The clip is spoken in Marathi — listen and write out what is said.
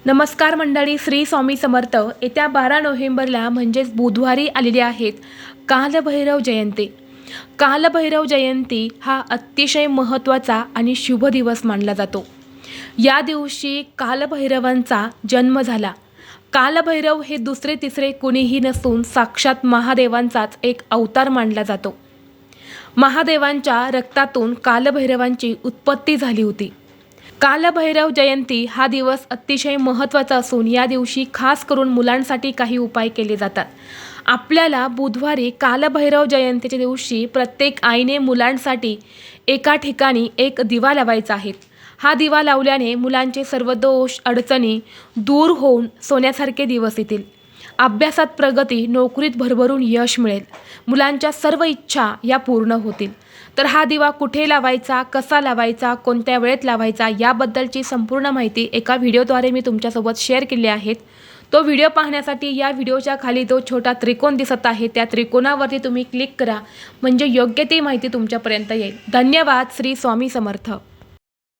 नमस्कार मंडळी, श्री स्वामी समर्थ. येत्या 12 नोव्हेंबरला म्हणजेच बुधवारी आलेली आहेत कालभैरव जयंती. कालभैरव जयंती हा अतिशय महत्त्वाचा आणि शुभ दिवस मानला जातो. या दिवशी कालभैरवांचा जन्म झाला. कालभैरव हे दुसरे तिसरे कोणीही नसून साक्षात महादेवांचाच एक अवतार मानला जातो. महादेवांच्या रक्तातून कालभैरवांची उत्पत्ती झाली होती. कालभैरव जयंती हा दिवस अतिशय महत्त्वाचा असून या दिवशी खास करून मुलांसाठी काही उपाय केले जातात. आपल्याला बुधवारी कालभैरव जयंतीच्या दिवशी प्रत्येक आईने मुलांसाठी एका ठिकाणी एक दिवा लावायचा आहे. हा दिवा लावल्याने मुलांचे सर्व दोष अडचणी दूर होऊन सोन्यासारखे दिवस येतील. अभ्यासात प्रगती, नोकरीत भरभरून यश मिळेल. मुलांच्या सर्व इच्छा या पूर्ण होतील. तर हा दिवा कुठे लावायचा, कसा लावायचा, कोणत्या वेळेत लावायचा याबद्दलची संपूर्ण माहिती एका व्हिडिओद्वारे मी तुमच्यासोबत शेअर केली आहे. तो व्हिडिओ पाहण्यासाठी या व्हिडिओच्या खाली जो छोटा त्रिकोण दिसत आहे त्या त्रिकोणावरती तुम्ही क्लिक करा, म्हणजे योग्य ती माहिती तुमच्यापर्यंत येईल. धन्यवाद. श्री स्वामी समर्थ.